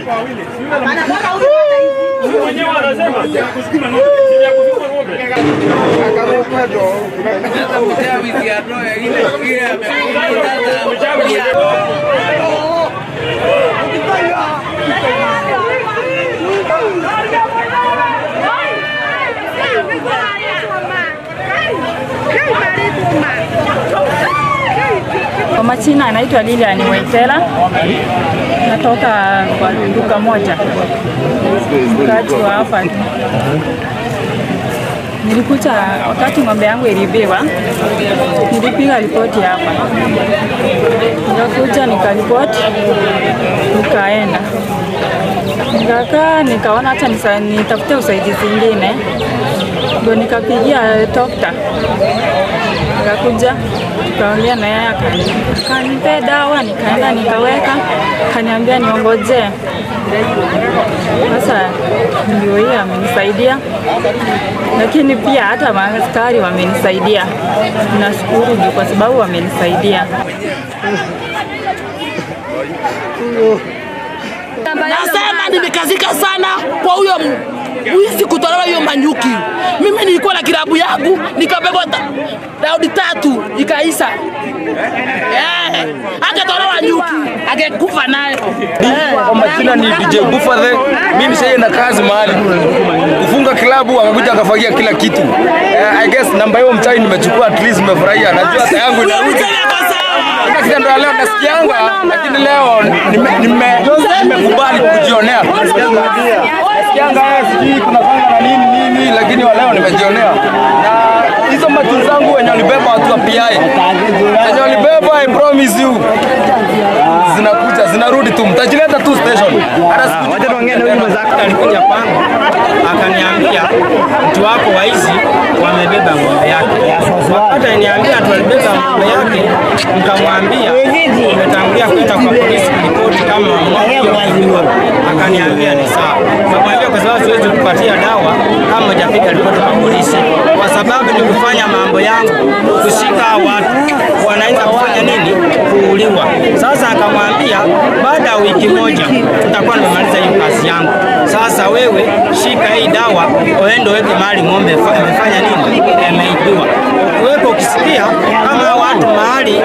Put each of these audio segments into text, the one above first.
wawili. Mwenyewe anasema kusukuma ng'ombe. Sisi ya kusukuma ng'ombe. Kwa majina anaitwa Lilian Waitela. Natoka kwa duka moja. Mkaaji wa hapa. Nilikuja wakati ng'ombe yangu ilibiwa. Nilipiga ripoti hapa. Nikakuja nikaripoti. Nikaenda. Nikakaa nikaona hata nitafute usaidizi mwingine. Ndio nikapigia dokta. Nikakuja tukaongea na yeye akanipa dawa, nikaenda nikaweka, kaniambia niongoje. Sasa ndio yeye amenisaidia. Lakini pia hata maaskari wamenisaidia. Nashukuru kwa sababu wamenisaidia. Nasema nimekazika sana kwa huyo wizi kutolewa hiyo manyuki. Mimi nilikuwa na kilabu yangu nikabebwa raundi 3 ikaisha. Akatolewa nyuki, akekufa nayo. Kwa majina ni DJ Buffalo. Mimi sasa na kazi mahali. Kufunga kilabu akakuja akafagia kila kitu. I guess namba hiyo mchai nimechukua, at least nimefurahia. Najua hata yangu inarudi. Kitendo leo nasikianga, lakini leo nimekubali kujionea. Nasikianga sijui kuna kanga na nini, lakini leo nimejionea. Na hizo matu zangu wenye walibeba watu wa PI. Wenye walibeba, I promise you, zinakuja, zinarudi tu. Mtajileta tu station. Wacha tuongee na huyu mzako alikuja kwangu. Akaniambia mtu wako waizi wamebeba ng'ombe yake. Wakati aliniambia walibeba ng'ombe yake, nikamwambia nimetangulia kwenda kwa polisi ripoti kama ng'ombe. Akaniambia ni sawa. Nikamwambia kwa sababu siwezi kupatia dawa kama hujapiga ripoti kwa polisi. Kwa sababu ni kufanya mambo yangu, kushika watu wanaweza kufanya nini? Kuuliwa. Sasa akamwambia baada ya wiki moja nitakuwa nimemaliza hiyo kazi yangu. Sasa wewe shika hii dawa uende weke mahali ng'ombe amefanya nini? Ameibiwa. Wewe ukisikia kama watu mahali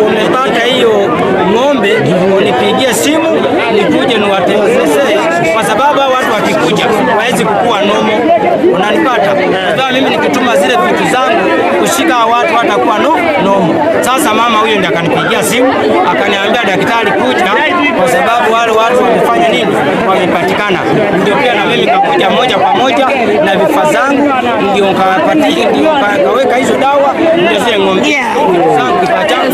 umepata hiyo ng'ombe unipigie simu nikuje niwatembezee, kwa sababu watu wakikuja hawezi kukua nomo. Unanipata? Kwa mimi nikituma zile vitu zangu kushika watu watakuwa nomo. Sasa mama huyo ndiye akanipigia simu akaniambia daktari kuja, kwa sababu wale watu wamefanya nini? Wamepatikana. Ndio pia na mimi nikakuja moja kwa moja na vifaa zangu, ndio nikapatia, ndio kaweka hizo dawa, ndio zile ng'ombe zangu kifaa changu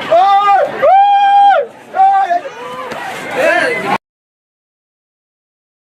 Oh!